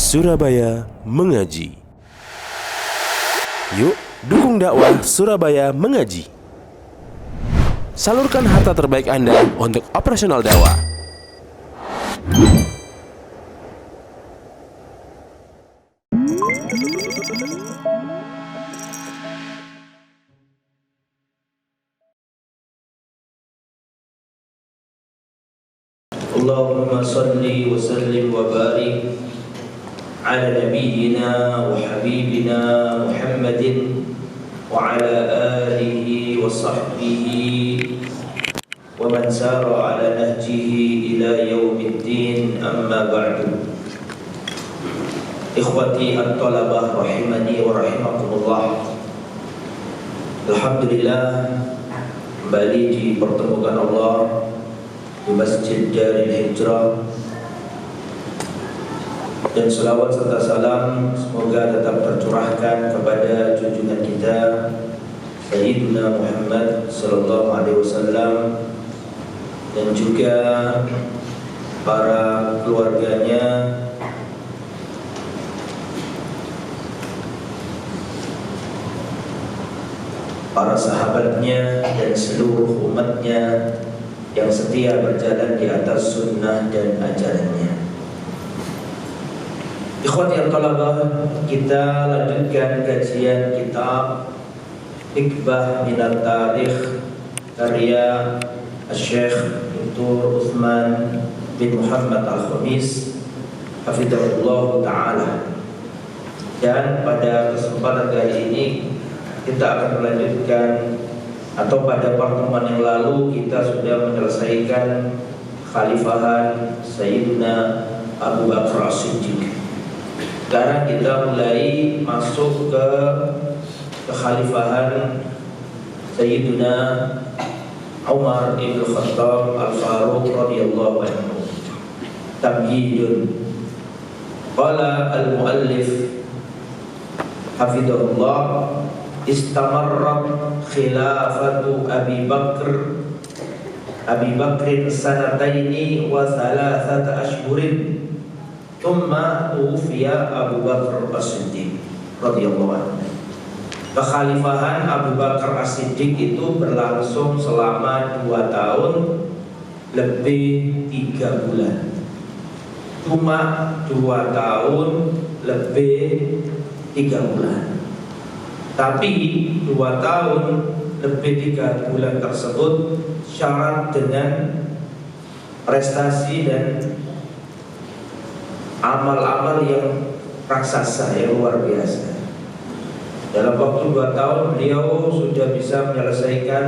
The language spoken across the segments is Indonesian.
Surabaya Mengaji. Yuk, dukung dakwah Surabaya Mengaji. Salurkan harta terbaik Anda untuk operasional dakwah. Allahumma salli wa sallim wa barik ala nabiyyina wa habibina Muhammadin wa ala alihi wa sahbihi wa man sara ala nahjihi ila yaumiddin, amma ba'du. Ikhwati at-talabah rahimani wa rahimakumullah. Alhamdulillah, kembali dipertemukan Allah di Masjid Darul Hijrah, dan selawat serta salam semoga tetap tercurahkan kepada junjungan kita Sayyidina Muhammad sallallahu alaihi wasallam dan juga para keluarganya, para sahabatnya dan seluruh umatnya yang setia berjalan di atas sunnah dan ajarannya. Ikhwati al-talabah, kita lanjutkan kajian kitab Hikbah Minat Tarikh karya Syekh Dr. Utsman bin Muhammad Al-Khamis hafizahullah ta'ala. Dan pada kesempatan kali ini kita akan melanjutkan, atau pada pertemuan yang lalu kita sudah menyelesaikan khalifahan Sayyidina Abu Bakar As-Siddiq. Sekarang kita mulai masuk ke khalifahan Sayyidina Umar ibn Khattab Al-Faruq radhiyallahu anhu. Tamhidun. Qala al-muallif hafizahullah, istamarrat khilafatu Abi Bakr sanataini wa thalathata ashhurin thumma tuwfiya Abu Bakar As-Siddiq radhiyallahu anhu. Kekhalifahan Abu Bakar As-Siddiq itu berlangsung selama 2 tahun lebih 3 bulan. Cuma 2 tahun lebih 3 bulan. Tapi 2 tahun lebih 3 bulan tersebut syarat dengan prestasi dan amal-amal yang raksasa, yang luar biasa. Dalam waktu 2 tahun beliau sudah bisa menyelesaikan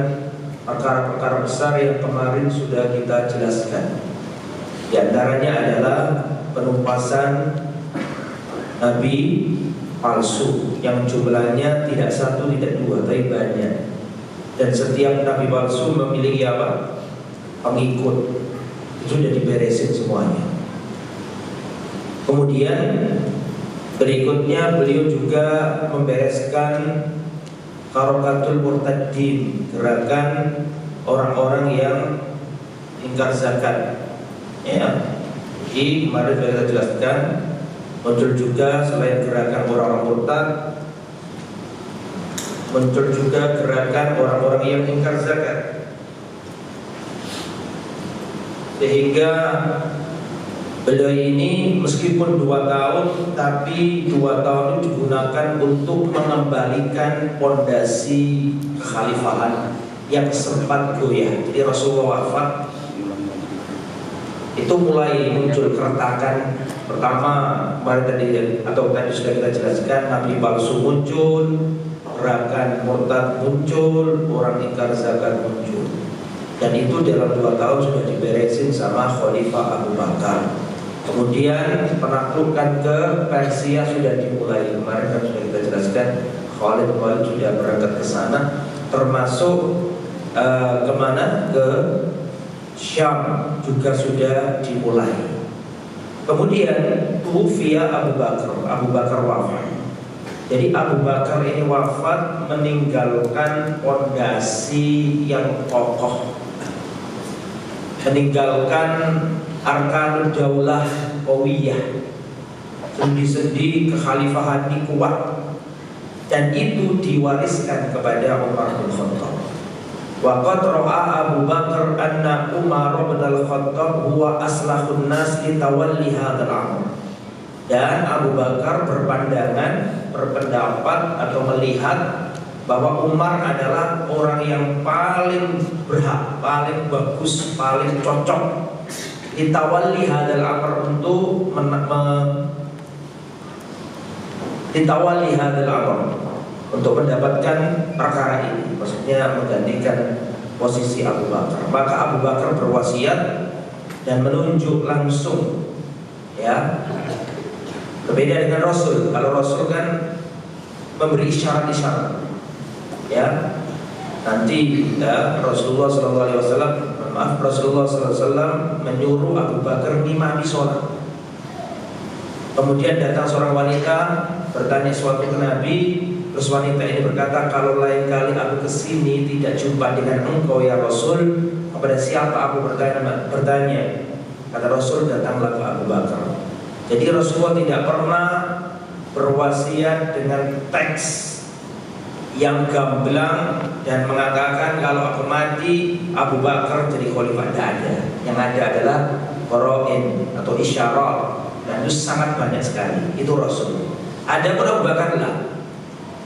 perkara-perkara besar yang kemarin sudah kita jelaskan. Di antaranya adalah penumpasan Nabi palsu yang jumlahnya tidak 1, tidak 2, tapi banyak. Dan setiap nabi palsu memiliki apa? Pengikut. Itu sudah diberesin semuanya. Kemudian berikutnya beliau juga membereskan Harokatul Murtaddin, gerakan orang-orang yang ingkar zakat. Ya. Jadi kemarin sudah kita jelaskan, muncul juga selain gerakan orang-orang murtad, muncul juga gerakan orang-orang yang ingkar zakat. Sehingga beliau ini meskipun 2 tahun, tapi 2 tahun itu digunakan untuk mengembalikan pondasi kekhalifahan yang sempat goyah. Jadi Rasulullah wafat, itu mulai muncul keretakan. Pertama, tadi sudah kita jelaskan, nabi palsu muncul, gerakan murtad muncul, orang ingkar zakat muncul. Dan itu dalam 2 tahun sudah diberesin sama Khalifah Abu Bakar. Kemudian penaklukan ke Persia sudah dimulai. Kemarin kan sudah kita jelaskan, Khalid sudah berangkat ke sana, termasuk kemana? Ke Syam juga sudah dimulai. Kemudian tuwfiya Abu Bakar wafat. Jadi Abu Bakar ini wafat meninggalkan pondasi yang kokoh, meninggalkan arkanul daulah qawiyah, sendi-sendi kekhalifahan ini kuat, dan itu diwariskan kepada Umar bin Khattab. Wa qad ra'a Abu Bakar anna Umar bin Al-Khattab huwa aslahun nas li tawalli hadzal amr. Dan Abu Bakar berpendapat atau melihat bahwa Umar adalah orang yang paling berhak, paling bagus, paling cocok ditawalli hadzal amr, untuk ditawalli hadzal amr, untuk mendapatkan perkara ini, maksudnya menggantikan posisi Abu Bakar. Maka Abu Bakar berwasiat dan menunjuk langsung, ya. Berbeda dengan Rasul. Kalau Rasul kan memberi isyarat-isyarat, ya. Nanti Rasulullah SAW menyuruh Abu Bakar ngimami sholat. Kemudian datang seorang wanita bertanya sesuatu ke Nabi. Terus wanita ini berkata, kalau lain kali aku kesini tidak jumpa dengan engkau ya Rasul, kepada siapa aku bertanya? Kata Rasul, datanglah ke Abu Bakar. Jadi Rasulullah tidak pernah berwasiat dengan teks yang gamblang dan mengatakan kalau aku mati Abu Bakar jadi khalifah. Tidak ada. Yang ada adalah qara'in atau isyarat, dan itu sangat banyak sekali. Itu Rasul. Ada pun Abu Bakar lah.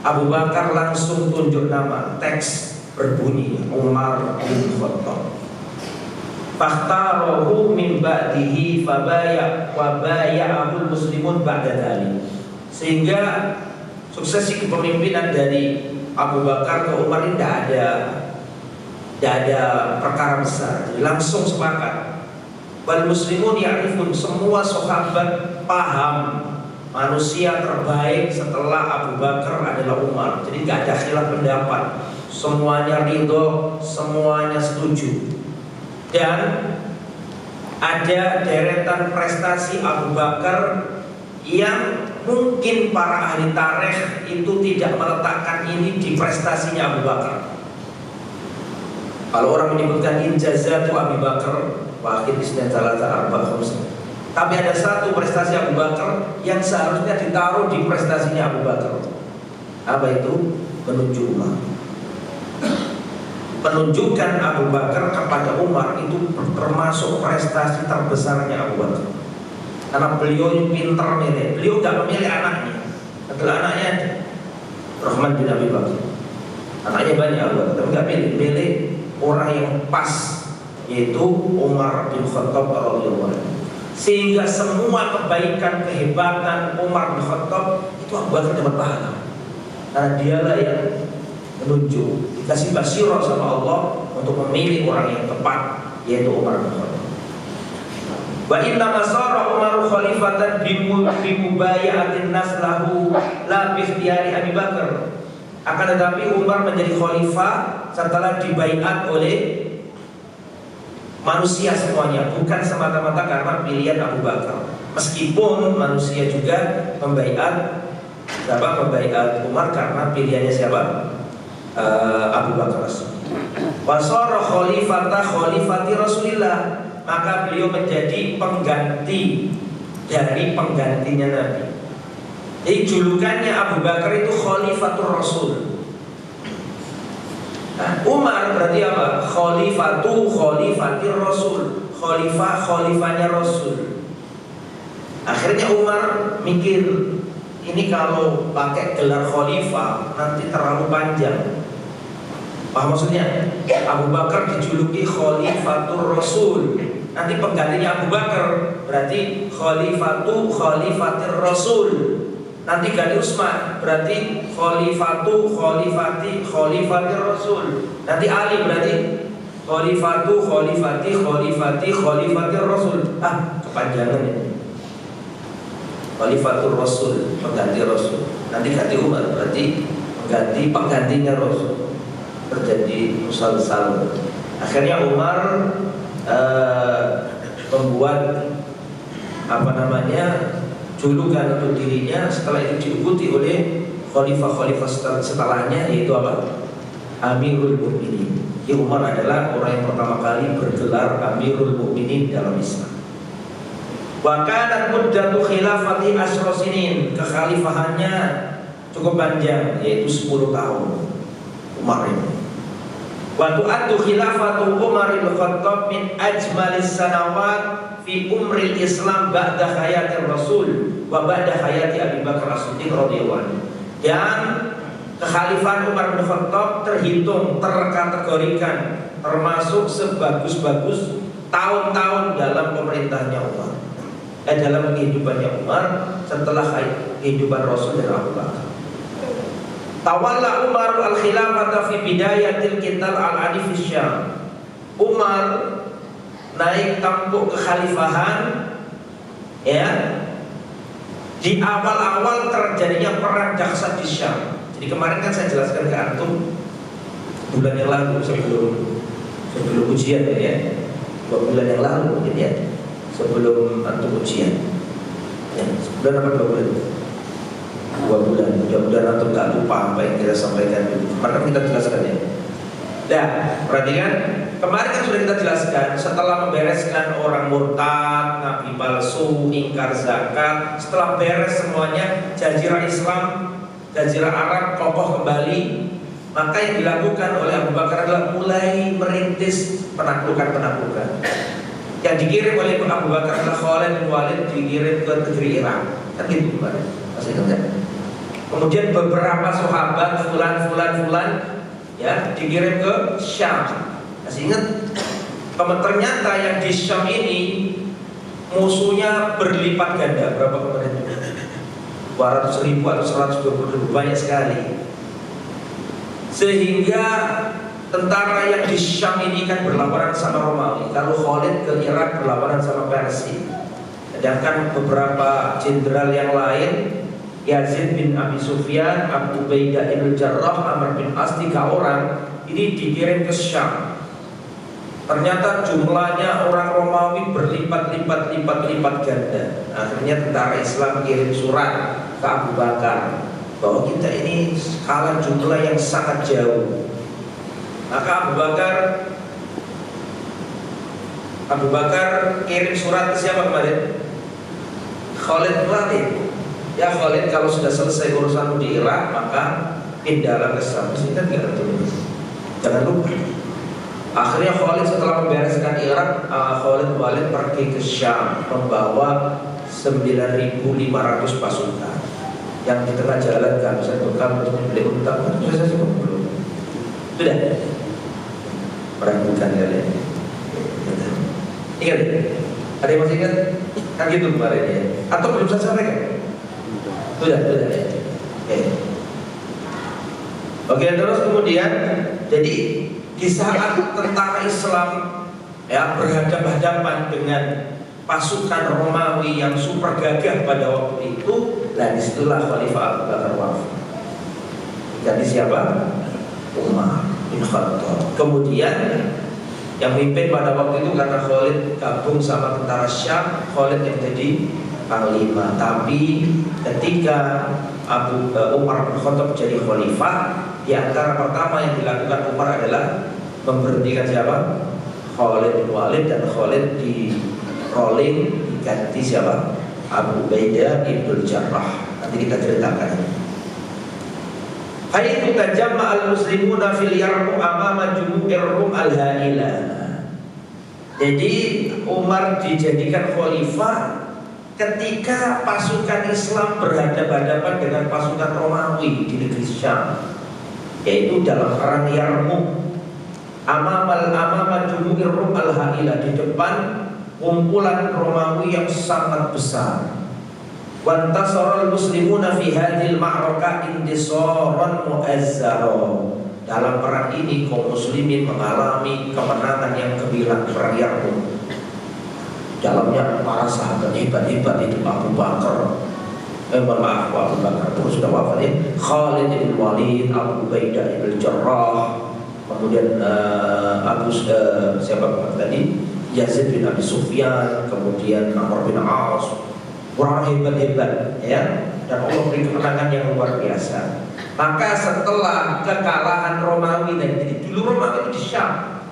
Abu Bakar langsung tunjuk nama, teks berbunyi Umar bin Khattab. Fakhtarahu min ba'dihi fabaya'ahul muslimun ba'da dzalik. Sehingga suksesi kepemimpinan dari Abu Bakar ke Umar ini tidak ada perkara besar. Jadi langsung sepakat. Wal muslimun ya'rifun, semua sahabat paham manusia terbaik setelah Abu Bakar adalah Umar. Jadi tidak ada khilaf pendapat. Semuanya ridho, semuanya setuju. Dan ada deretan prestasi Abu Bakar yang mungkin para ahli tarikh itu tidak meletakkan ini di prestasinya Abu Bakar. Kalau orang menyebutkan injazatu Abu Bakar, wahid isnan salasa arba khamsa. Tapi ada satu prestasi Abu Bakar yang seharusnya ditaruh di prestasinya Abu Bakar. Apa itu? Menunjuk. Penunjukan Abu Bakar kepada Umar itu termasuk prestasi terbesarnya Abu Bakar. Karena beliau ini pintar milih. Beliau tidak memilih anaknya. Adalah anaknya Rahman bin Abi Bakar. Anaknya banyak Abu Bakar, tapi tidak pilih orang yang pas, yaitu Umar bin Khattab radhiyallahu anhu. Sehingga semua kebaikan, kehebatan Umar bin Khattab itu Abu Bakar dapat pahala. Karena dialah yang menunjuk, dikasih basyirah sama Allah untuk memilih orang yang tepat, yaitu Umar bin Khattab. Wa inna masara Umar khalifatan bimubayatin nas lahu la bi ikhtiyari Abi Bakar. Akan tetapi Umar menjadi khalifah setelah dibaiat oleh manusia semuanya, bukan semata-mata karena pilihan Abu Bakar. Meskipun manusia juga membaiat Umar karena pilihannya siapa? Abu Bakar. Wasara khalifati Rasulillah, maka beliau menjadi pengganti dari penggantinya Nabi. Jadi julukannya Abu Bakar itu Khalifatur Rasul. Nah, Umar berarti apa? Khalifatir Rasul, khalifahnya Rasul. Akhirnya Umar mikir, ini kalau pakai gelar khalifah nanti terlalu panjang. Paham maksudnya? Abu Bakar dijuluki Khalifatur Rasul, nanti penggantinya Abu Bakar berarti khalifatir Rasul. Nanti ganti Utsman berarti khalifatir Rasul. Nanti Ali berarti khalifatir Rasul. Kepanjangan ini. Khalifatur Rasul, pengganti Rasul. Nanti ganti Umar berarti penggantinya Rasul. Terjadi musalsal. Akhirnya Umar membuat julukan untuk dirinya. Setelah itu diikuti oleh khalifah-khalifah setelahnya, yaitu apa? Amirul Mukminin. Ya, Umar adalah orang yang pertama kali bergelar Amirul Mukminin dalam Islam. Wa kanat muddatu khilafati asyra sinin, kekhalifahannya cukup panjang, yaitu 10 tahun Umar ini. Wa tu'addu khilafatu Umar bin Khattab min ajmalis sanawat fi umril Islam ba'da hayatir Rasul wa ba'da hayati Abi Bakar As-Siddiq radhiyallahu anhu. Dan kekhalifahan Umar bin Khattab terhitung, terkategorikan termasuk sebagus-bagus tahun-tahun dalam pemerintahnya Umar, dalam kehidupannya Umar setelah kehidupan Rasul dan Abu Bakar. Tawalla Umar al-khilafata fi bidayatil qital al-adi fi Syam. Umar naik tampuk kekhalifahan ya di awal-awal terjadinya perang dahsyat di Syam. Jadi kemarin kan saya jelaskan ke antum bulan yang lalu sebelum ujian ya, 2 bulan yang lalu mungkin ya, sebelum antum ujian ya, sebulan apa 2 bulan? 2 bulan. Mudah-mudahan antum gak lupa apa yang kita sampaikan dulu. Kemarin kita jelaskan ya. Nah, perhatikan, kemarin kan sudah kita jelaskan setelah membereskan orang murtad, nabi palsu, ingkar zakat, setelah beres semuanya, jazirah Islam, jazirah Arab kokoh kembali, maka yang dilakukan oleh Abu Bakar adalah mulai merintis penaklukan. Yang dikirim oleh Abu Bakar adalah Khalid bin Walid, dikirim ke negeri Irak. Kan gitu kemarin, masih ingat kan? Kemudian beberapa sahabat fulan ya dikirim ke Syam. Masih ingat? Ternyata yang di Syam ini musuhnya berlipat ganda. Berapa kemarin? 200.000 atau 120.000, banyak sekali. Sehingga tentara yang di Syam ini kan berlawanan sama Romawi. Kalau Khalid ke Irak berlawanan sama Persia. Sedangkan beberapa jenderal yang lain, Yazid bin Abi Sufyan, Abu Ubaidah bin Jarrah, Amr bin As, 3 orang ini dikirim ke Syam. Ternyata jumlahnya orang Romawi berlipat-lipat ganda. Akhirnya tentara Islam kirim surat ke Abu Bakar bahwa kita ini kalah jumlah yang sangat jauh. Maka Abu Bakar kirim surat ke siapa kemarin? Khalid bin Walid. Ya Khalid, kalau sudah selesai urusanmu di Irak, maka pindahlah ke Syam. Kita tidak terus. Jangan lupa. Akhirnya Khalid setelah membereskan Irak, Khalid bin Walid pergi ke Syam membawa 9.500 pasukan. Yang di tengah jalan gak bisa bekal untuk beli unta, susah sih belum. Sudah. Meragukan kalian. Ingat, ada yang masih ingat? Kan gitu kemarin ya. Atau belum saya sampaikan? Sudah ya. Oke, terus kemudian jadi di saat tentara Islam ya berhadapan-hadapan dengan pasukan Romawi yang super gagah pada waktu itu, dan disitulah Khalifah Abu Bakar wafat. Jadi siapa? Umar bin Khattab. Kemudian yang memimpin pada waktu itu karena Khalid gabung sama tentara Syam, Khalid yang jadi panglima. Tapi ketika Umar bin Khattab jadi khalifah, di antara pertama yang dilakukan Umar adalah memberhentikan siapa? Khalid bin Walid, dan Khalid di rolling diganti siapa? Abu Ubaidah bin Jarrah. Nanti kita ceritakan. Haitsu tajamma al-muslimuna fil Yarmuk amama jumu'ir Rum al-Haila. Jadi Umar dijadikan khalifah ketika pasukan Islam berhadapan-hadapan dengan pasukan Romawi di negeri Syam, yaitu dalam perang Yarmuk. Amama jumu'ir Rum al-Haila, di depan kumpulan Romawi yang sangat besar. Wantasara al-muslimuna fi hadhil ma'rakah intisaran mu'azzara. Dalam perang ini kaum muslimin mengalami kemenangan yang gemilang, perang Yarmuk. Dalamnya para sahabat hebat-hebat itu Abu Bakar, Abu Bakar sudah wafat ya, Khalid bin Walid, Abu Ubaidah bin Jarrah, kemudian siapa tadi? Yazid bin Abi Sufyan, kemudian Amr bin As. Orang hebat-hebat ya, dan Allah beri kemenangan yang luar biasa. Maka setelah kekalahan Romawi, dan jadi dulu Romawi itu di Syam,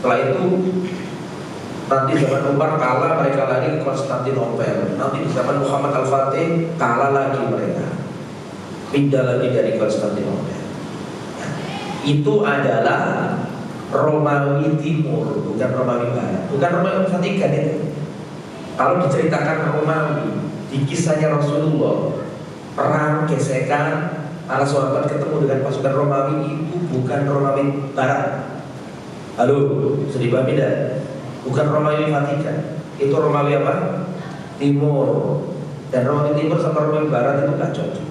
setelah itu Nanti zaman Umar kalah, mereka lari ke Konstantinopel. Nanti di zaman Muhammad Al-Fatih kalah lagi mereka, pindah lagi dari Konstantinopel. Itu adalah Romawi Timur, bukan Romawi Barat, bukan Romawi Vatikan itu. Kalau diceritakan Romawi di kisahnya Rasulullah, perang gesekan para sahabat ketemu dengan pasukan Romawi, itu bukan Romawi Barat. Halo, sedih banget tidak? Bukan Romawi Vatikan, itu Romawi apa? Timur. Dan Romawi Timur sama Romawi Barat itu gak cocok.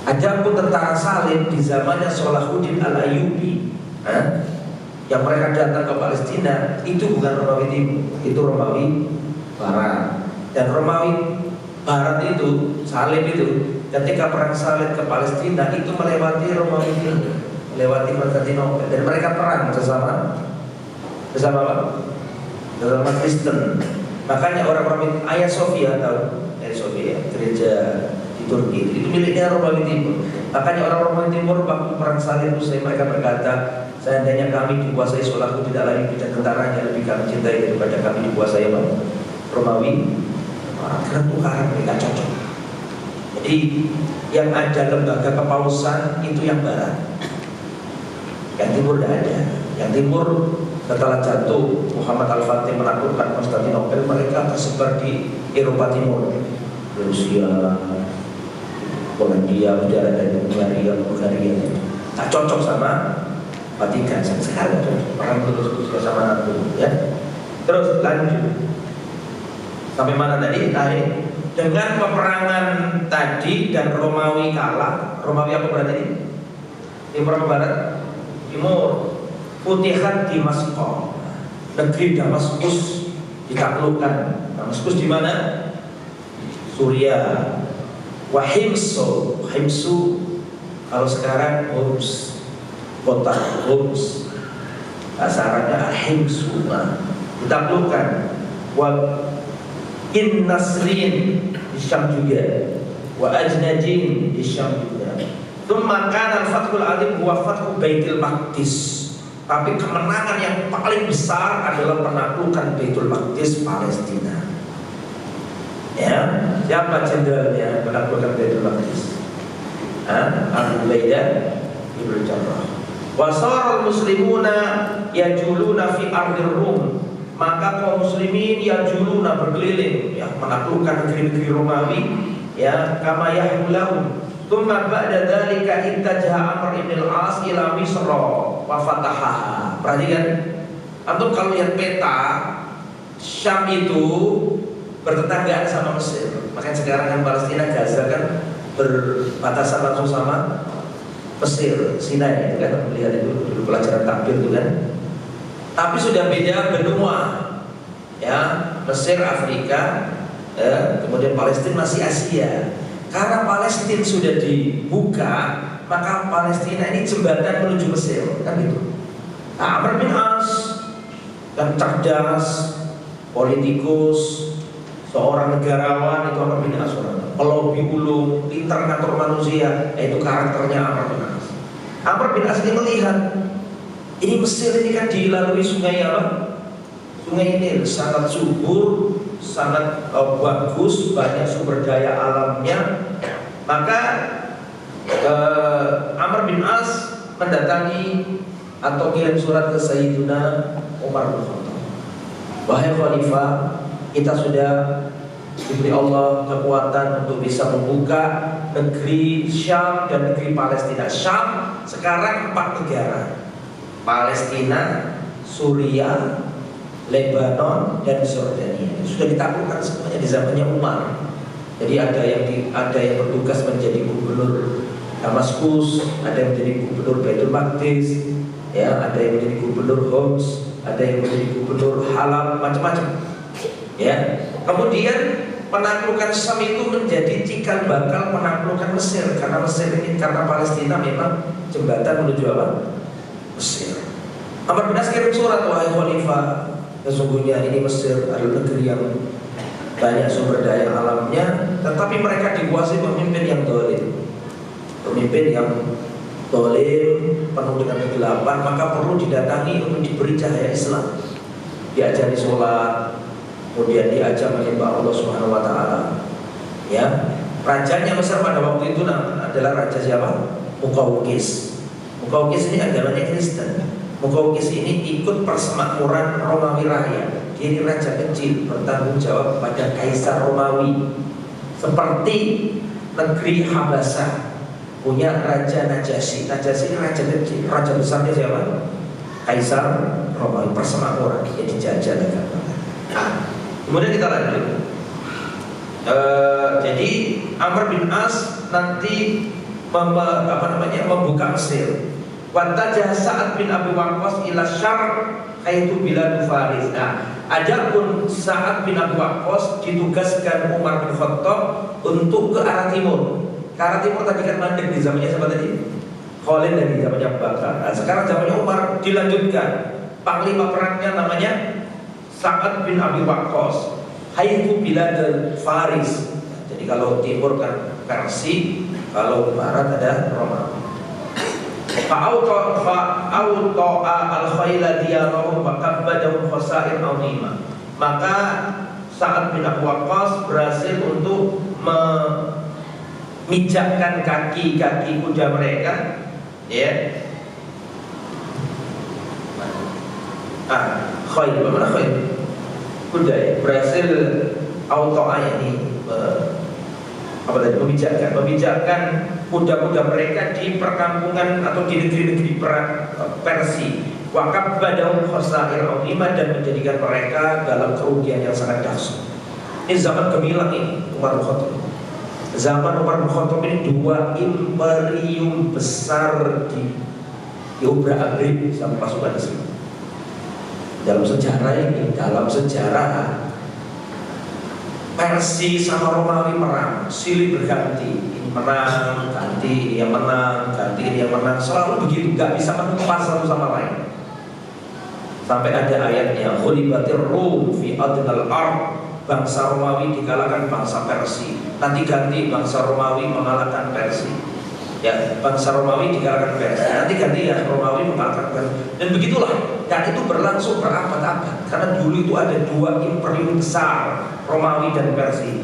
Adapun tentara salib di zamannya Salahuddin Al-Ayyubi, yang mereka datang ke Palestina, itu bukan Romawi Timur, itu Romawi Barat. Dan Romawi Barat itu, salib itu, ketika perang salib ke Palestina itu melewati Romawi Timur, melewati Konstantinopel, dan mereka perang bersama apa? Bersama Kristen. Makanya orang-orang Hagia Sophia, tahu? Hagia Sophia, gereja di Turki itu miliknya Romawi Timur. Makanya orang Romawi Timur waktu perang salib itu mereka berkata, seandainya kami dikuasai Salahuddin Al-Ayyubi dan tentaranya, lebih kami cintai daripada kami dikuasai apa? Romawi. Karena tukaran mereka cocok. Jadi yang ada lembaga kepausan itu yang barat, yang timur tidak ada. Yang timur setelah jatuh Muhammad Al-Fatih menaklukkan Konstantinopel, mereka tersebar di Eropa Timur, Rusia, Polandia, udara dari Bulgaria. Tak cocok sama Vatikan. Sekarang orang terus sama NATO, ya. Terus lanjut sampai mana tadi? Naik dengan peperangan tadi dan Romawi kalah. Romawi apa berarti? Timur atau barat? Timur. Futihat di Damaskus, negeri Damaskus ditaklukkan. Damaskus di mana? Suriah. Wahimsu, kalau sekarang Homs, kota Homs, bahasa Arabnya Himsu, ditaklukkan. Wa in Nasrin di Syam juga, wa Ajnajin di Syam juga. Tsumma kana al-fathul alim huwa fathu Baitul Maqdis. Tapi kemenangan yang paling besar adalah penaklukan Baitul Maqdis, Palestina. Ya, siapa jenderalnya menaklukkan Baitul Maqdis? Abu Ubaidah ibn Jarrah. Wasarul muslimuna yajuluna fi ardir Rum. Maka kaum muslimin yajuluna berkeliling, ya, menaklukkan negeri-negeri Romawi, ya, kama yahulahum. Tsumma ba'da dzalika ittajaha Amr ibn al-As ila Misr wa fatahaha. Perhatikan, antum kalau lihat peta, Syam itu bertetanggaan sama Mesir. Makanya sekarang kan Palestina, Gaza kan berbatasan langsung sama Mesir, Sinai, itu kan, melihat itu dulu pelajaran takbir itu kan. Tapi sudah beda benua, ya, Mesir Afrika, kemudian Palestina masih Asia. Karena Palestina sudah dibuka, maka Palestina ini jembatan menuju Mesir, kan gitu. Nah, Amr bin As yang cerdas, politikus, seorang negarawan, itu Amr bin As, pelobi ulung, pintar ngatur manusia, yaitu karakternya Amr bin As. Amr bin As ini melihat, ini Mesir ini kan dilalui sungai apa? Sungai Nil, sangat subur, sangat bagus, banyak sumber daya alamnya. Maka Amr bin As mendatangi atau kirim surat ke Sayyidina Umar bin Khattab. Wahai Khalifah, kita sudah diberi Allah kekuatan untuk bisa membuka negeri Syam dan negeri Palestina. Syam sekarang 4 negara: Palestina, Suriah, Lebanon, dan Yordania. Sudah ditaklukkan semuanya di zamannya Umar. Jadi ada yang bertugas menjadi gubernur Damaskus, ada yang menjadi gubernur Baitul Maqdis, ya, ada yang menjadi gubernur Homs, ada yang menjadi gubernur Halab, macam-macam. Ya. Kemudian penaklukan Syam itu menjadi cikal bakal penaklukan Mesir, karena Mesir ini, karena Palestina memang jembatan menuju apa? Mesir. Amr bin As kirim surat, wahai Khalifah, sesungguhnya ini Mesir adalah negeri yang banyak sumber daya alamnya, tetapi mereka dikuasai pemimpin yang dolim, pemimpin yang dolim, penuh dengan kegelapan, maka perlu didatangi untuk diberi cahaya Islam. diajari sholat, kemudian diajak menyembah Allah Subhanahu wa taala. Ya, rajanya Mesir pada waktu itu adalah raja siapa? Muqawqis. Muqawqis ini agamanya Kristen. Muqawqis ini ikut persemakmuran Romawi Raya. Dia ini raja kecil bertanggung jawab pada Kaisar Romawi. Seperti negeri Habasah punya Raja Najasyi. Najasyi ini raja kecil, raja besarnya siapa? Kaisar Romawi, persemakmuran, dia dijajah negara. Nah, kemudian kita lanjut. Jadi Amr bin As nanti membuka Mesir. Wantajah Sa'ad bin Abi Waqqas ila Syarq yaitu bilad Faris. Nah, adapun Sa'ad bin Abi Waqqas ditugaskan Umar bin Khattab untuk ke arah timur. Ke arah timur tadi kan mandek di zamannya siapa tadi? Khalid dari zamannya Abu Bakar. Nah, sekarang zamannya Umar dilanjutkan. Panglima perangnya namanya Sa'ad bin Abi Waqqas. Haythu bilad Faris. Jadi kalau timur kan Persia, kalau barat ada Romawi. Fa'auto'a al-khayla diyarahum wa kabbadahum khasair azimah. Maka Sa'ad bin Abi Waqqas berhasil untuk memijakkan kaki-kaki kuda mereka, ya. Khayl, bagaimana khayl? Kuda ya, berhasil auto'a ini memijakkan kuda-kuda mereka di perkampungan atau di negeri-negeri Persia. Wakab badahum khasair azimah, dan menjadikan mereka dalam kerugian yang sangat dahsyat. Ini zaman gemilang ini Umar bin Khattab. Zaman Umar bin Khattab ini dua imperium besar di diobrak-abrik sama pasukan Islam. Dalam sejarah Persia sama Romawi perang, silih berganti, ini menang, ganti, ini yang menang, ganti, ini yang menang, selalu begitu, gak bisa menumpas satu sama lain. Sampai ada ayatnya, ghulibatir Rum fi adnal ard, bangsa Romawi dikalahkan bangsa Persia. Nanti ganti, bangsa Romawi mengalahkan Persia. Ya, bangsa Romawi dikalahkan Persia. Nanti ganti ya, Romawi mengalahkan Persia. Dan begitulah, dan itu berlangsung berabad-abad. Karena dulu itu ada dua imperium besar, Romawi dan Persia,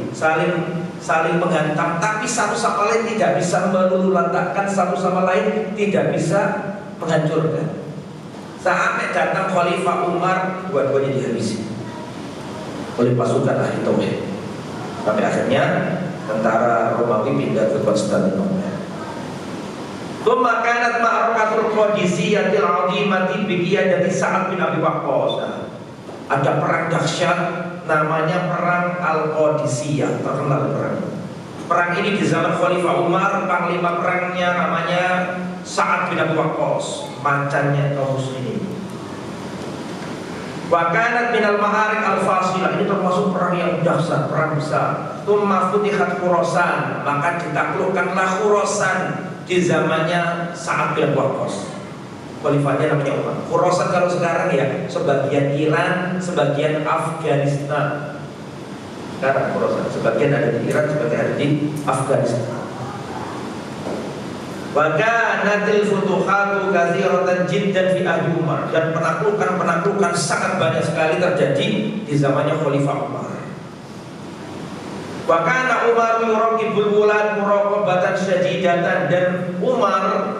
saling menghantam, tapi satu sama lain tidak bisa meluluhlantakkan, satu sama lain tidak bisa menghancurkan. Sampai datang Khalifah Umar, dua-duanya dihabisi oleh pasukan ahli tauhid. Sampai akhirnya tentara Romawi pindah ke Konstantinopel. Kemakanat ma'arakatul Qadisiyatil azimati biqiyadati Sa'ad bin Abi Waqqas. Ada perang dahsyat namanya perang Al-Qadisiyah, terkenal perang ini di zaman Khalifah Umar. Panglima perangnya namanya Sa'ad bin Abi Waqqas, macannya kaum muslimin. Wa kanat minal ma'arik al-fasilah, ini termasuk perang yang dahsyat, perang besar. Tsumma futihat Khurasan, maka ditaklukkanlah Khurasan di zamannya Sa'ad bin Abi Waqqas. Khalifahnya namanya Umar. Khurasan kalau sekarang ya sebagian Iran, sebagian Afghanistan. Sekarang Khurasan sebagian ada di Iran, sebagian ada di Afghanistan. Wa kanatil futuhatu katsiratan jiddan fi ahdi Umar, dan penaklukan sangat banyak sekali terjadi di zamannya Khalifah Umar. Wa kana Umar yuraqibul wulad muraqabatan syadidatan, dan Umar,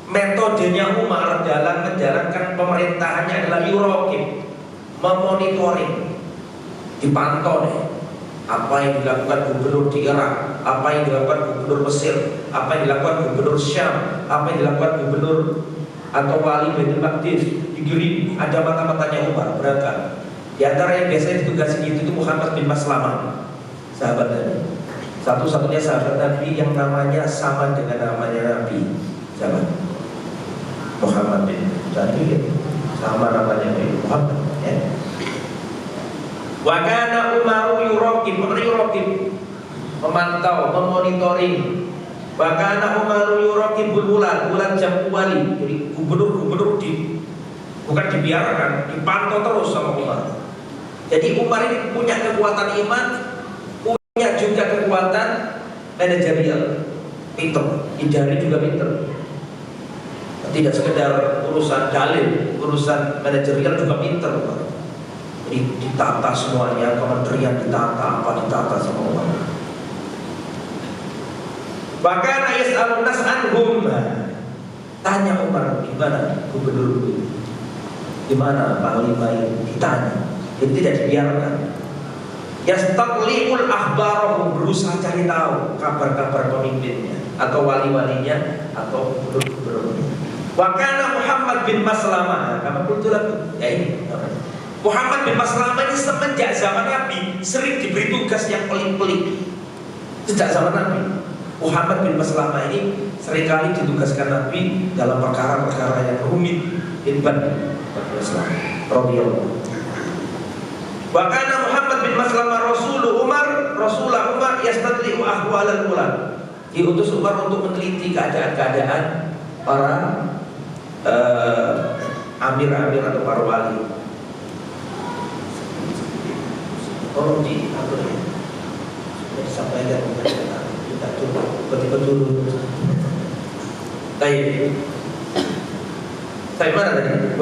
metodenya Umar dalam menjalankan pemerintahannya adalah yuraqib, memonitoring, dipantau nih apa yang dilakukan gubernur di Irak, apa yang dilakukan gubernur Mesir, apa yang dilakukan gubernur Syam, apa yang dilakukan gubernur atau wali Baitul Maqdis di ada mata-matanya Umar berangkat. Di antara yang biasanya ditugasi itu Muhammad bin Maslamah, sahabat Nabi, satu-satunya sahabat Nabi yang namanya sama dengan namanya Nabi, siapa? Muhammad bin Nabi, sama namanya Muhammad, ya. Wa kana Umar yuraqib, memantau, memonitoring. Wa kana Umar yuraqibul bulan jam wali. Jadi gubernur bukan dibiarkan, dipantau terus sama Umar. Jadi Umar ini punya kekuatan iman, punya juga kekuatan manajerial, pinter, idari juga pinter. Tidak sekedar urusan dalil, urusan manajerial juga pinter Umar. ditata semuanya, kementerian ditata, apa ditata sama Umar. Bahkan yas'alun nas anhum, tanya Umar, gimana gubernur itu, gimana panglima itu, ditanya, jadi tidak dibiarkan. Yastaqliul akhbarahum, berusaha cari tahu kabar-kabar pemimpinnya atau wali-walinya atau gubernur-gubernurnya. Wa kana Muhammad bin Maslamah, kama qultu lakum, ya ini Muhammad bin Maslamah ini semenjak zaman Nabi sering diberi tugas yang pelik-pelik. Sejak zaman Nabi, Muhammad bin Maslamah ini seringkali ditugaskan Nabi dalam perkara-perkara yang rumit. Ibn Maslamah radhiyallahu. Wa kana Muhammad bin Maslamah Rasulullah Umar yastadli'u ahwalal ulama. Diutus Umar untuk meneliti keadaan-keadaan para amir-amir atau para wali. Tolong disampaikan kita betul-betul. Baik. Saya mana tadi?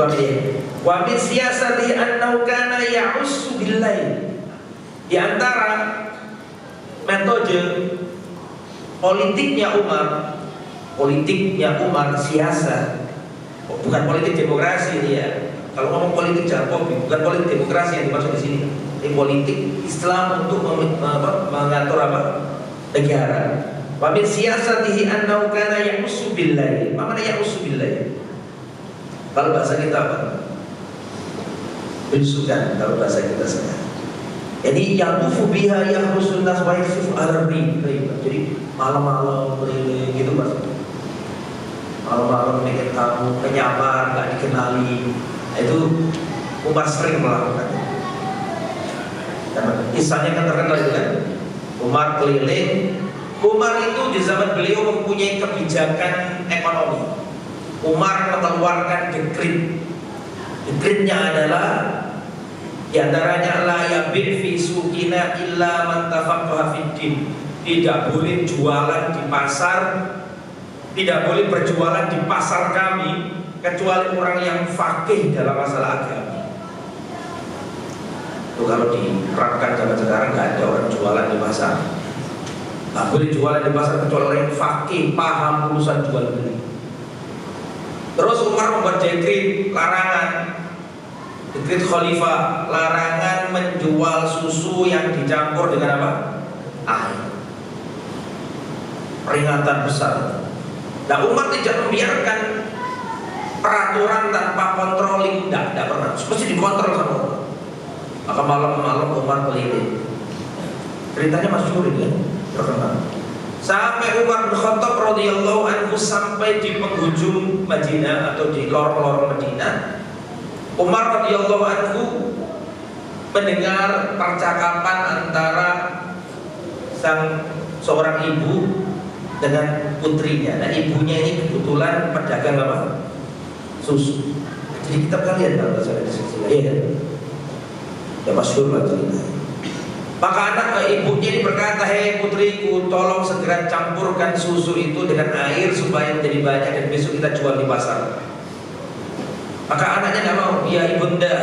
Wa min siyasati annahu kana ya'ussu billail. Di antara metode politiknya Umar siasa. Bukan politik demokrasi ini ya. Kalau ngomong politik Jokowi, bukan politik demokrasi yang dimaksud di sini. Ini politik Islam untuk mengatur apa? Negara. Wa min siyasatihi annahu kana ya'ussu billail. Apa makna ya'ussu billail? Kalau bahasa kita apa? Belusukan kalau bahasa kita sekarang. Jadi yang tufu biha yahrusun nas wa yasif al-rib. Jadi malam-malam keliling gitu Mas. Malam-malam bikin tamu, penyamar, nggak dikenali. Itu Umar sering melakukan. Kisahnya kan terkenal itu kan. Umar keliling. Umar itu di zaman beliau mempunyai kebijakan ekonomi. Umar mengeluarkan dekret. Dekretnya adalah diantaranya la yabi' fi suqina illa man tafaqaha fid din. Tidak boleh jualan di pasar, tidak boleh berjualan di pasar kami kecuali orang yang faqih dalam masalah agama. Itu kalau diterapkan zaman sekarang nggak ada orang jualan di pasar. Nggak boleh jualan di pasar kecuali orang yang faqih, paham urusan jual beli. Terus Umar membuat dekret larangan, dekret khalifah, larangan menjual susu yang dicampur dengan apa? Air. Peringatan besar. Nah Umar tidak membiarkan peraturan tanpa kontroling, tidak pernah. Mesti dikontrol sama Umar. Maka malam-malam Umar keliling. Ceritanya masyhur ini, terkenal. Sampai Umar bin Khattab radhiyallahu anhu sampai di penghujung Madinah atau di lorong-lorong Madinah. Umar radhiyallahu anhu mendengar percakapan antara seorang ibu dengan putrinya. Nah ibunya ini kebetulan pedagang apa? Susu. Jadi kita kalian kalau saya di sini, ya kan? Ya masyhur lah cerita. Maka anak ibunya ini berkata, hei putriku, tolong segera campurkan susu itu dengan air supaya menjadi banyak dan besok kita jual di pasar. Maka anaknya tidak mau. Ya ibunda,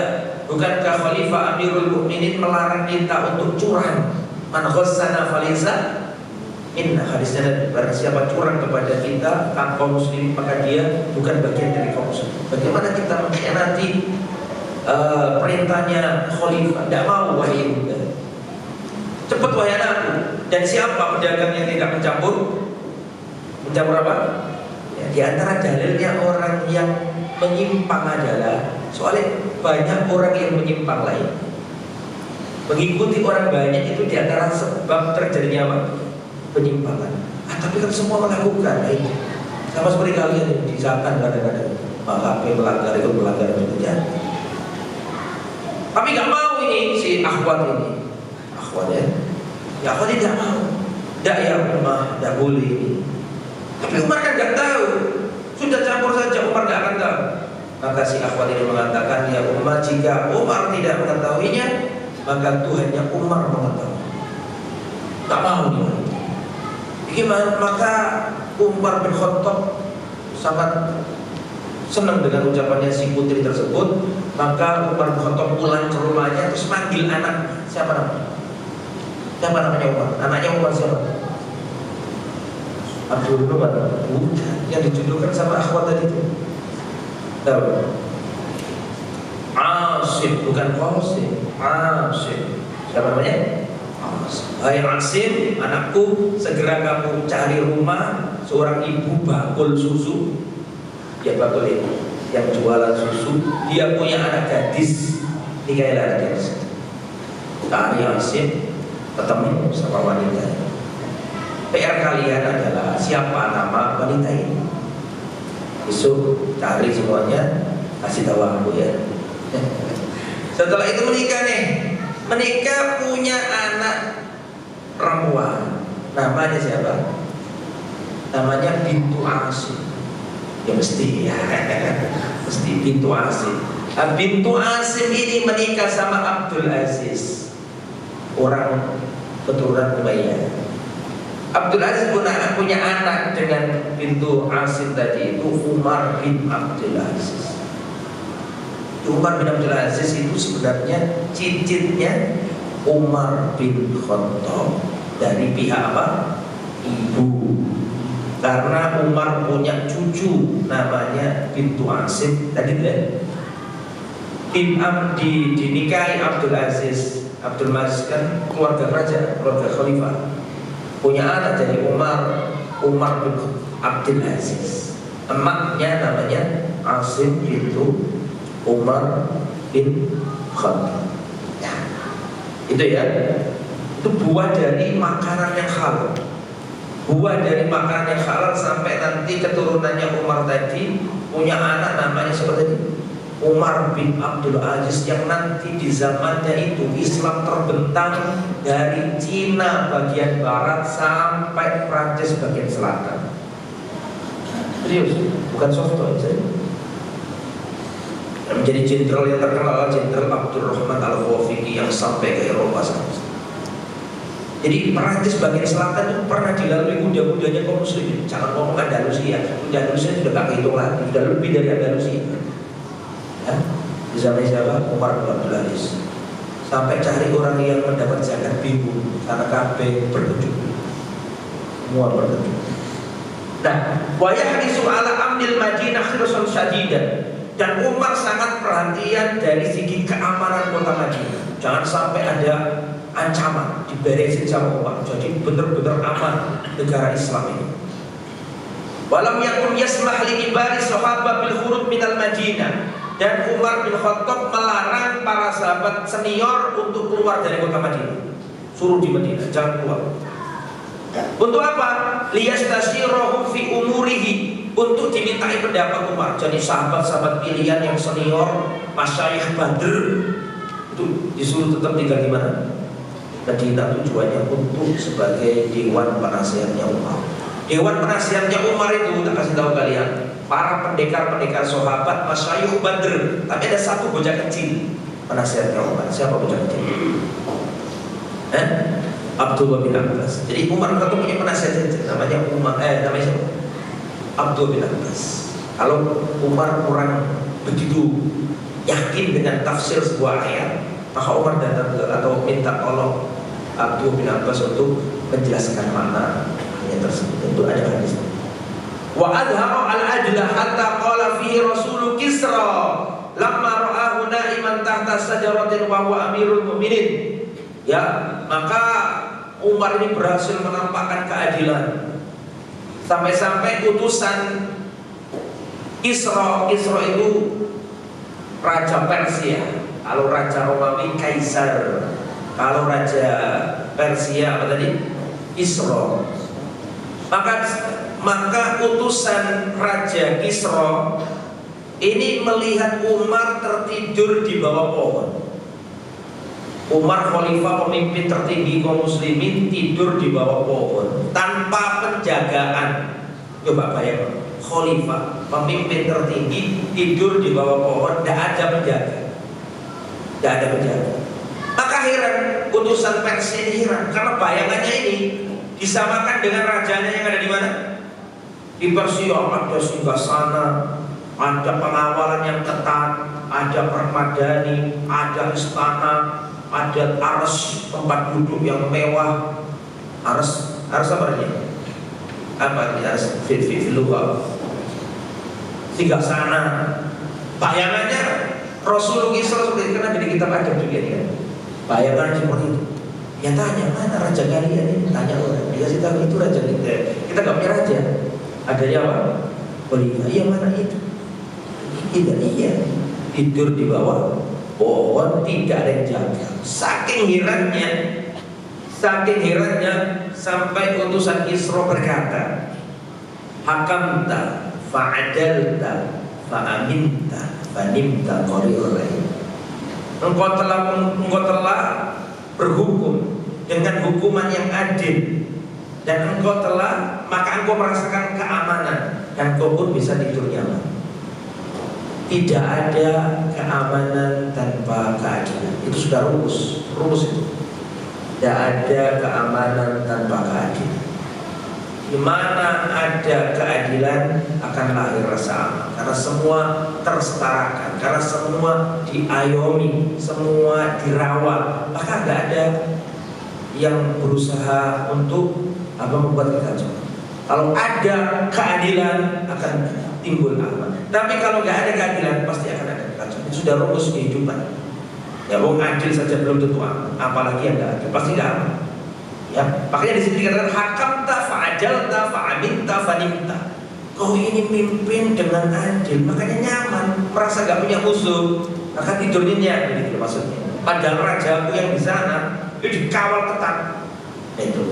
bukankah Khalifah Amirul Mukminin melarang kita untuk curang? Man ghassana falaysa minna. Hadisnya barang siapa curang kepada kita kaum muslim maka dia bukan bagian dari kaum muslim. Bagaimana kita mengkhianati perintahnya Khalifah? Tidak mau wahai ibunda. Cepat wahai anakku. Dan siapa pedagang yang tidak mencampur? Mencampur apa? Ya, di antara dalilnya orang yang menyimpang adalah soalnya banyak orang yang menyimpang lain. Mengikuti orang banyak itu di antara sebab terjadinya apa? Penyimpangan. Tapi kan semua melakukan ini. Sama seperti kalian disahkan kadang-kadang maka melanggar itu melanggar juga. Tapi nggak mau ini si akhwat ini. Ya Akhwat tidak mau. Tidak ya Umar, tidak boleh ini. Tapi Umar kan tidak tahu. Sudah campur saja Umar tidak akan tahu. Maka si Akhwat ini mengatakan, ya Umar, jika Umar tidak mengetahuinya, maka Tuhannya Umar mengetahui. Tak mau dia. Bagaimana? Maka Umar bin Khattab sangat senang dengan ucapannya si putri tersebut. Maka Umar bin Khattab pulang ke rumahnya terus manggil anak. Siapa namanya? Siapa namanya Umar? Anaknya Umar siapa? Abdul Umar. Bukan, yang dijodohkan sama akhwat tadi itu. Tahu? Asim, bukan Qasim. Asim. Siapa namanya? Asim. Hai Asim, anakku, segera kamu cari rumah seorang ibu bakul susu. Ya bakul itu, yang jualan susu. Dia punya anak gadis, nikahilah anak gadis. Cari Asim, ketemu sama wanita. PR kalian adalah siapa nama wanita ini. Besok cari semuanya, kasih tahu aku ya. Setelah itu menikah nih. Menikah punya anak perempuan. Namanya siapa? Namanya Bintu Asim. Ya mesti ya. Mesti Bintu Asim. Nah, Bintu Asim ini menikah sama Abdul Aziz, orang keturunan Umayyah. Abdul Aziz punya anak dengan Bintu Asim tadi itu Umar bin Abdul Aziz. Umar bin Abdul Aziz itu sebenarnya cicitnya Umar bin Khattab dari pihak apa? Ibu. Karena Umar punya cucu namanya Bintu Asim tadi dinikahi Abdul Aziz. Abdul Aziz kan keluarga raja, keluarga khalifah. Punya anak dari Umar bin Abdul Aziz. Emaknya namanya Asim bintu Umar bin Khattab. Ya. Itu ya. Itu buah dari makanan yang halal. Buah dari makanan yang halal sampai nanti keturunannya Umar tadi punya anak namanya seperti ini, Umar bin Abdul Aziz, yang nanti di zamannya itu Islam terbentang dari Cina bagian barat sampai Prancis bagian selatan. Serius, bukan software saja. Menjadi jenderal yang terkenal, Jenderal Abdurrahman Al-Ghafiqi yang sampai ke Eropa sana. Jadi Perancis bagian selatan itu pernah dilalui kuda-kudanya kaum muslimin. Jangan ngomong Andalusia, Andalusia sudah gak kehitung lagi, sudah lebih dari Andalusia. Ya, di zaman siapa? Umar bin Abdul Aziz. Sampai cari orang yang mendapat zakat bingung karena kabeh bertujuh. Semua bertujuh. Nah, wa yahrisu ala amnil Madinah khirsan syadidan. Dan Umar sangat perhatian dari segi keamanan kota Madinah. Jangan sampai ada ancaman diberesin sama Umar. Jadi benar-benar aman negara Islam ini. Walam yakun yasmah li ibari sahabat bil khurud minal Madinah. Dan Umar bin Khattab melarang para sahabat senior untuk keluar dari kota Madinah. Suruh di Madinah, jangan keluar. Untuk apa? Liyastashirahum fi umurihi, untuk dimintai pendapat Umar. Jadi sahabat-sahabat pilihan yang senior, masyayikh Badr itu disuruh tetap tinggal di mana? Madinah. Tujuannya untuk sebagai dewan penasihatnya Umar. Dewan penasihatnya Umar itu, tak kasih tahu kalian, para pendekar-pendekar sahabat, masyayikh Badr. Tapi ada satu bocah kecil penasihatnya Umar. Siapa bocah kecil? Abdullah bin Abbas. Jadi Umar itu punya penasihat namanya namanya siapa? Abdullah bin Abbas. Kalau Umar kurang begitu yakin dengan tafsir sebuah ayat, maka Umar datang atau minta tolong Abdullah bin Abbas untuk menjelaskan makna ayat tersebut. Itu ada hadis. Wa adhara al-adla hatta qala fihi Rasul Kisra lamma ra'ahu na'iman tahta sajaratin wa huwa amirul mu'minin. Ya, maka Umar ini berhasil menampakkan keadilan. Sampai-sampai utusan Kisra itu raja Persia. Kalau raja Romawi Kaisar. Kalau raja Persia apa tadi? Kisra. Maka utusan raja Kisra ini melihat Umar tertidur di bawah pohon. Umar khalifah, pemimpin tertinggi kaum muslimin, tidur di bawah pohon tanpa penjagaan. Coba bayangkan, khalifah, pemimpin tertinggi, tidur di bawah pohon, tidak ada penjaga, tidak ada penjaga. Maka heran, utusan Persia ini heran karena bayangannya ini disamakan dengan rajanya yang ada di mana? Di Persia ada singgasana, ada pengawalan yang ketat, ada permadani, ada istana, ada arsy, tempat duduk yang mewah. Arsy apa artinya? Apa artinya arsy? Filuha. Singgasana. Bayangannya Rasulullah SAW karena di kitab adab juga kan. Bayangan seperti itu. Ya tanya, mana raja kalian ini? Tanya orang. Dikasih tahu itu raja kita. Kita nggak punya raja. Adanya apa? Khalifah. Iya, mana itu? Tidak, iya. Tidur di bawah pohon, tidak ada yang jaga. Saking herannya sampai utusan Isra berkata, hakamta fa'adalta fa'aminta fa'nimta qari'ulaih. Engkau telah berhukum dengan hukuman yang adil, dan maka engkau merasakan keamanan, dan engkau pun bisa tidur nyaman. Tidak ada keamanan tanpa keadilan. Itu sudah rumus itu. Tidak ada keamanan tanpa keadilan. Di mana ada keadilan akan lahir rasa aman, karena semua tersetarakan, karena semua diayomi, semua dirawat. Maka nggak ada yang berusaha untuk membuat kekacauan. Kalau ada keadilan akan timbul aman. Tapi kalau nggak ada keadilan pasti akan ada kekacauan. Itu sudah rumus kehidupan. Ya, wong adil saja belum tentu aman, apalagi yang nggak adil, pasti nggak aman. Ya, makanya di sini dikatakan hakamta fa'adalta fa'aminta fa'nimta. Kau ini mimpin dengan adil, makanya nyaman, merasa nggak punya musuh, maka tidurnya nyaman, gitu maksudnya. Padahal rajamu yang di sana itu dikawal ketat. Itu.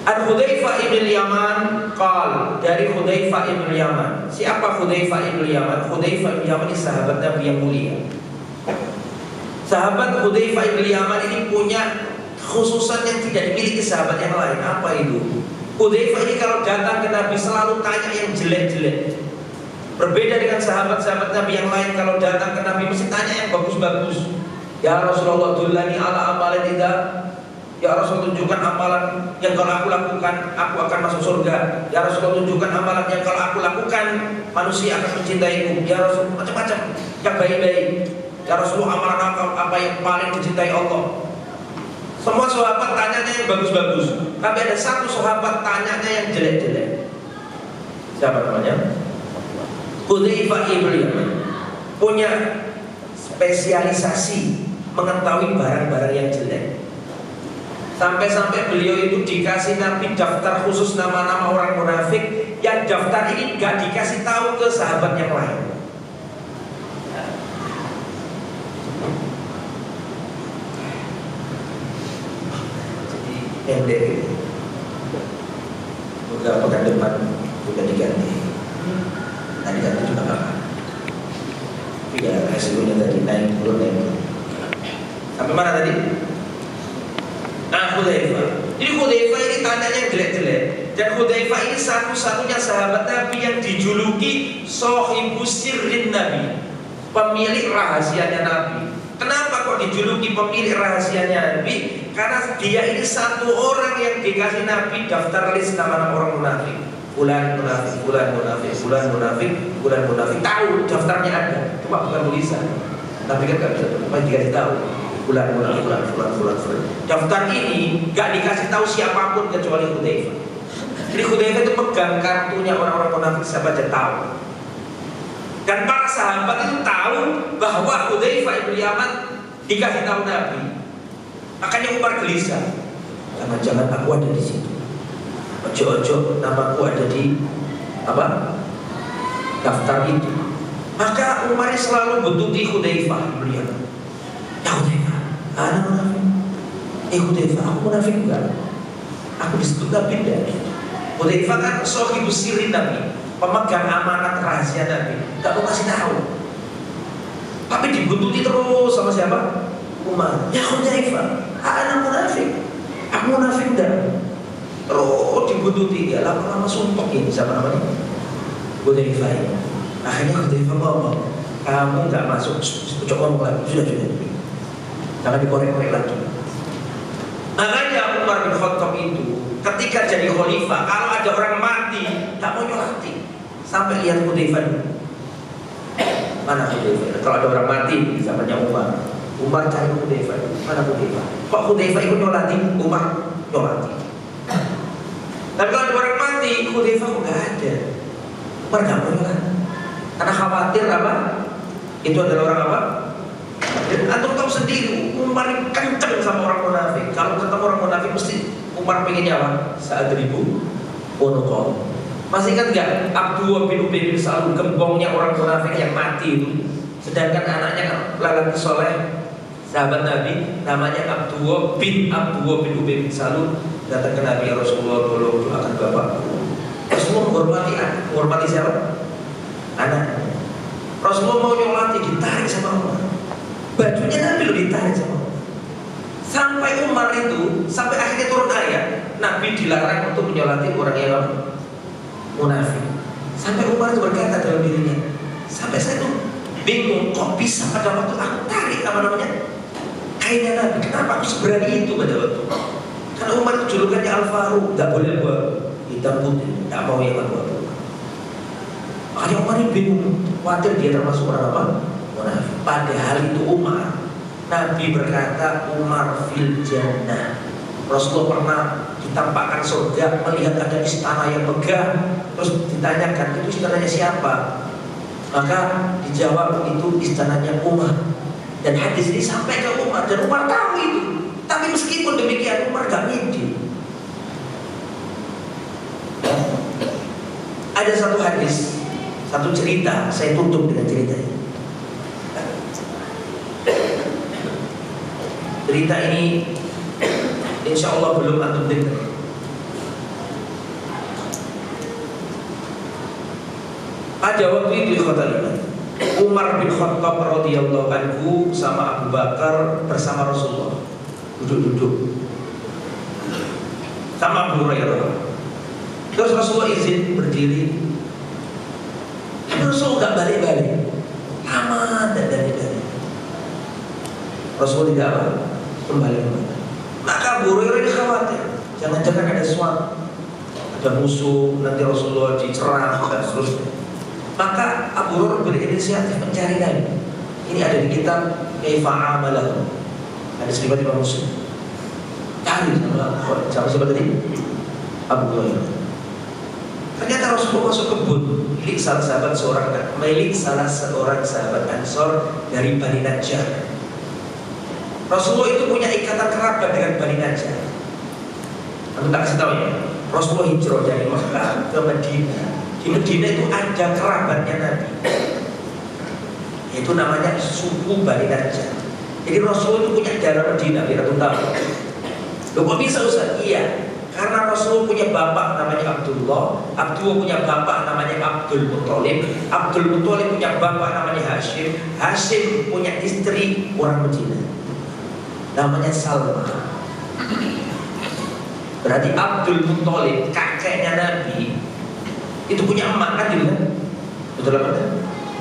Hudzaifah ibn Yaman qal, dari Hudzaifah ibn Yaman. Siapa Hudzaifah ibn Yaman? Hudzaifah ibn Yaman ini sahabat Nabi yang mulia. Sahabat Hudzaifah ibn Yaman ini punya khususan yang tidak dimiliki sahabat yang lain. Apa itu? Hudzaifah ini kalau datang ke Nabi selalu tanya yang jelek-jelek. Berbeda dengan sahabat-sahabat Nabi yang lain, kalau datang ke Nabi mesti tanya yang bagus-bagus. Ya Rasulullah, dullani ala amalin tidak. Ya Rasul, tunjukkan amalan yang kalau aku lakukan aku akan masuk surga. Ya Rasul, tunjukkan amalan yang kalau aku lakukan manusia akan mencintaiku. Ya Rasul, macam-macam yang baik-baik. Ya Rasul, amalan apa yang paling dicintai Allah? Semua sahabat tanyanya yang bagus-bagus, tapi ada satu sahabat tanyanya yang jelek-jelek. Siapa namanya? Hudzaifah ibn Yaman. Punya spesialisasi mengetahui barang-barang yang jelek. Sampai-sampai beliau itu dikasih Nabi daftar khusus nama-nama orang munafik, yang daftar ini gak dikasih tahu ke sahabat yang lain. Pendek, udah pekan depan udah diganti, tadi ganti juga apa? Ya resikonya tadi naik turun. Sampai mana tadi? Nah, Hudzaifah. Jadi Hudzaifah ini tanyanya yang jelek-jelek, dan Hudzaifah ini satu-satunya sahabat Nabi yang dijuluki Shahibu Sirrin Nabi, pemilik rahasianya Nabi. Kenapa kok dijuluki pemilik rahasianya Nabi? Karena dia ini satu orang yang dikasih Nabi daftar list nama-nama orang munafik. Fulan munafik, fulan munafik, fulan munafik, fulan munafik. Tahu daftarnya ada, cuma bukan tulisan. Tapi kan nggak bisa, cuma dikasih tahu. Fulan munafik, fulan. Daftar ini nggak dikasih tahu siapapun kecuali Hudzaifah. Jadi Hudzaifah itu pegang kartunya orang-orang munafik, siapa aja tahu. Dan para sahabat itu tahu bahwa Hudzaifah ibn Yaman dikasih tahu Nabi. Makanya Umar gelisah. Jangan-jangan aku ada di situ. Ojo-ojo namaku ada di daftar itu. Maka Umar selalu buntuti Hudzaifah ibn Yaman. Ya Hudzaifah, ana munafik. Hudzaifah, aku munafik enggak? Aku disebut Nabi enggak? Hudzaifah kan shahibu sirrin Nabi, pemegang amanat rahasia Nabi, gak mau kasih tahu. Tapi dibuntuti terus sama siapa? Umar. Ya Hudzaifah, ana munafik. Aku munafik enggak? Terus dibuntuti, ya lama-lama sumpah ini siapa namanya? Hudzaifah. Akhirnya Hudzaifah ngomong, kamu gak masuk, coba ngomong lagi, sudah. Jangan dikorek-korek lagi. Makanya Umar bin Khattab itu ketika jadi khalifah, kalau ada orang mati, tak mau nyolati sampai lihat Hudzaifah. Mana Hudzaifah? Kalau ada orang mati, zamannya Umar Umar cari Hudzaifah, mana Hudzaifah? Kok Hudzaifah ikut nyolati? Umar nyolati. Tapi kalau ada orang mati, Hudzaifah nggak ada. Umar nggak mau nyolati, karena khawatir apa? Itu adalah orang apa? Dan antum tahu sendiri, Umar kenceng sama orang munafik. Kalau ketemu orang munafik mesti Umar pengennya apa? Saat ribu Unukol. Masih ingat nggak Abdullah bin Ubay bin Salul, gembongnya orang munafik yang mati itu? Sedangkan anaknya lelaki soleh, sahabat Nabi, namanya Abdullah bin Ubay bin Salul, datang ke Nabi, ya Rasulullah, tolong doakan bapak. Rasulullah menghormati siapa? Anak. Rasulullah mau nyolati, ditarik sama Umar. Bajunya Nabi lo ditarik sama Umar. Sampai Umar itu, sampai akhirnya turun ayat, Nabi dilarang untuk menyolati orang yang munafik. Sampai Umar itu berkata dalam dirinya, sampai saya tuh bingung, kok bisa pada waktu aku tarik kainnya Nabi, kenapa aku seberani itu pada waktu? Karena Umar itu julukannya Al-Faruq, gak boleh buat hitam putih, gak mau yang apa-apa. Makanya Umar ini bingung, khawatir dia termasuk orang apa? Munafik. Padahal itu Umar, Nabi berkata Umar fil jannah. Rasulullah pernah ditampakkan surga, melihat ada istana yang megah. Terus ditanyakan, itu istananya siapa? Maka dijawab, itu istananya Umar. Dan hadis ini sampai ke Umar, dan Umar tahu itu. Tapi meskipun demikian Umar gak ngidi. Ada satu hadis, satu cerita, saya tutup dengan cerita ini. Cerita ini insya Allah belum antum dengar. Pada waktu itu Umar bin Khattab radhiyallahu anhu sama Abu Bakar bersama Rasulullah duduk-duduk sama Abu Hurairah. Terus Rasulullah izin berdiri, tapi Rasulullah nggak balik-balik, lama dan dari. Rasulullah tidak kembali. Maka Abu Hurairah ini khawatir, jangan-jangan ada sesuatu, ada musuh, nanti Rasulullah dicerah dan seterusnya. Maka Abu Hurairah berinisiatif mencari Nabi. Ini ada di kitab Kaifa Amalahu, ada riwayat Imam Muslim. Cari sama siapa tadi? Abu Hurairah. Ternyata Rasulullah masuk kebun milik salah seorang sahabat Ansor dari Bani Najjar. Rasulullah itu punya ikatan kerabat dengan Bani Najjar. Aku tak kasih tahu ya. Rasulullah hijrah dari Makkah ke Madinah. Di Madinah itu ada kerabatnya Nabi, itu namanya suku Bani Najjar. Jadi Rasulullah itu punya darah Madinah, biar aku tahu. Loh kok bisa Ustaz? Iya, karena Rasulullah punya bapak namanya Abdullah punya bapak namanya Abdul Muthalib punya bapak namanya Hashim punya istri orang Madinah namanya Salma. Berarti Abdul Muthalib kakeknya Nabi itu punya emak kan gitu kan? Betul apa?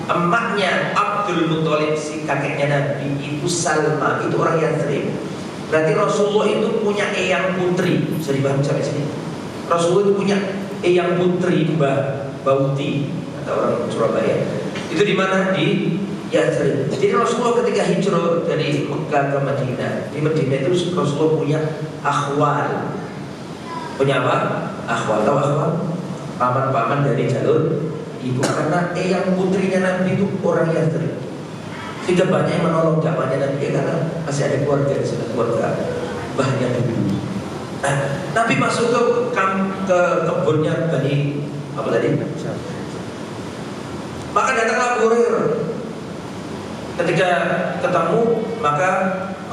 Emaknya Abdul Muthalib si kakeknya Nabi itu Salma, itu orang Yathrib. Berarti Rasulullah itu punya eyang putri, bisa dipahami sampai sini. Rasulullah itu punya eyang putri Mbah Bauti atau orang Surabaya. Itu di mana? Di Yathrib. Jadi Rasulullah ketika hijrah dari Mekah ke Madinah, di Madinah itu Rasulullah punya akhwal. Punya apa? Akhwal. Tahu akhwal? Paman-paman dari jalur ibu, karena eyang putrinya Nabi itu orang Yathrib. Sehingga banyak yang menolong dakwahnya Nabi karena masih ada keluarga di sana, keluarga bahnya dulu. Nah, Nabi masuk ke kebunnya Bani apa tadi? Maka datanglah Abu Hurairah. Ketika ketemu, maka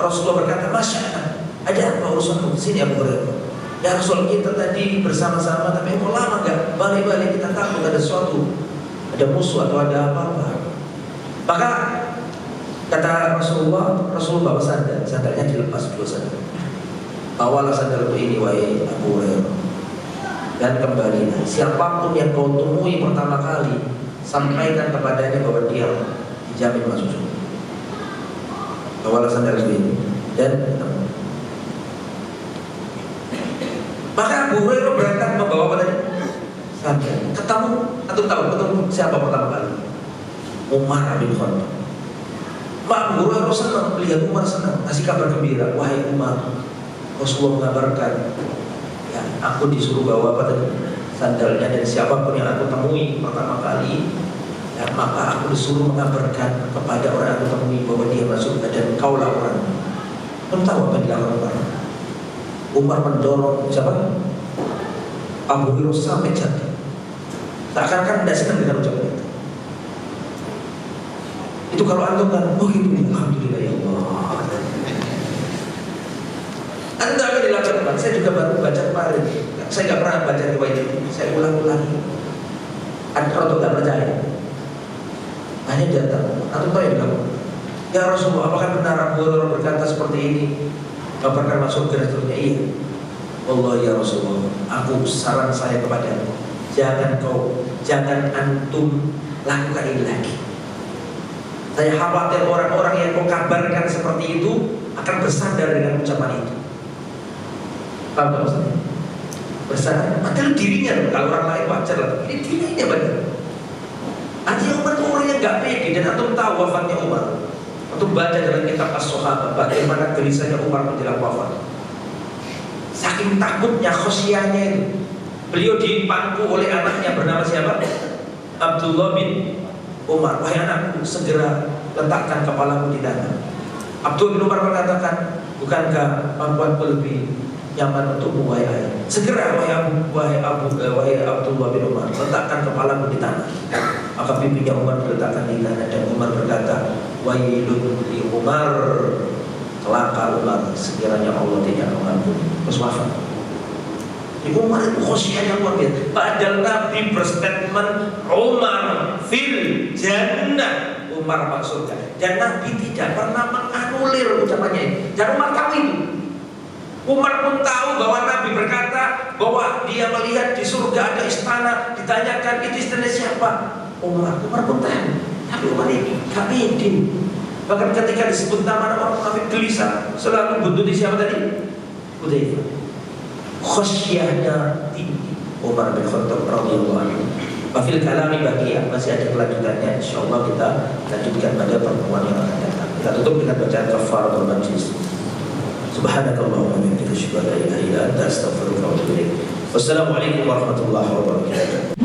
Rasulullah berkata, "Masya Allah, ada apa urusanmu?" Sini Abu Hurairah. Ya Rasul, kita tadi bersama-sama, tapi kok lama gak balik-balik, kita takut ada sesuatu, ada musuh atau ada apa-apa. Maka kata Rasulullah bawa sandalnya dilepas dua sandal. Bawalah sandalku ini wahai Abu Hurairah, dan kembali. Siapapun yang kau temui pertama kali, sampaikan kepadanya bahwa dia dijamin masuk surga. Bawalah sandalku ini dan maka Abu Hurairah berangkat membawa apa tadi? Sandal. Ketemu siapa pertama kali? Umar bin Khattab. Pak Abu Hurairah senang, melihat Umar senang, kasih kabar gembira. Wahai Umar, Rasulullah mengabarkan, ya, aku disuruh bawa apa tadi? Sandalnya, dan siapapun yang aku temui pertama kali, ya, maka aku disuruh mengabarkan kepada orang yang aku temui bahwa dia masuk dan kaulah orang. Kamu tahu apa yang dilakukan Umar? Umar mendorong siapa? Abu Hurairah sampai jatuh. Seakan-akan tidak senang dengan ucapan itu. Itu kalau antum kan, oh itu alhamdulillah ya Allah. Anda akan dilakukan. Saya juga baru baca kemarin. Saya nggak pernah baca riwayat itu. Saya ulang-ulangi. Anda kalau nggak percaya, hanya datang. Antum tahu yang bilang, ya Rasulullah, apakah benar Abu Hurairah berkata seperti ini? Apakah masuk ke seterusnya? Iya. Allah ya Rasulullah, aku saran saya kepadamu, jangan antum lakukan ini lagi. Saya khawatir orang-orang yang kau kabarkan seperti itu akan bersandar dengan ucapan itu. Paham tak maksudnya? Bersandar, padahal dirinya, kalau orang lain wajar lah, ini dirinya benar. Artinya Umar itu orang yang gak pede, dan antum tahu wafatnya Umar. Antum baca dalam kitab As-Sahabah bagaimana gelisahnya Umar menjelang wafat. Saking takutnya, khosyahnya itu, beliau dipangku oleh anaknya bernama siapa? Abdullah bin Umar. Wahai anakku, segera letakkan kepalamu di tanah. Abdullah bin Umar mengatakan, bukankah pangkuanku lebih nyaman untukmu wahai ayah? Segera wahai Abdullah bin Umar, letakkan kepalamu di tanah. Maka pipinya Umar diletakkan di tanah, dan Umar berkata, wailun li Umar, celaka Umar, sekiranya Allah tidak mengampuni. Terus wafat. Di Umar itu khosyahnya luar biasa. Padahal Nabi berstatement Umar fil jannah, Umar masuk surga. Dan Nabi tidak pernah menganulir ucapannya itu. Dan Umar tahu itu. Umar pun tahu bahwa Nabi berkata bahwa dia melihat di surga ada istana, ditanyakan itu istana siapa? Umar pun tahu. Tapi Umar ini gak pede. Bahkan ketika disebut nama orang munafik gelisah, selalu buntuti siapa tadi? Hudzaifah. Khosyahnya tinggi Umar bin Khattab radhiyallahu anhu. Wafil kalami baqiyah, masih ada kelanjutannya. Insyaallah kita lanjutkan pada pertemuan yang akan datang. Kita tutup dengan bacaan kafaratul majlis. Subhanakallahumma wa bihamdika asyhadu an la ilaha illa anta astaghfiruka wa atubu ilaik. Wassalamualaikum warahmatullahi wabarakatuh.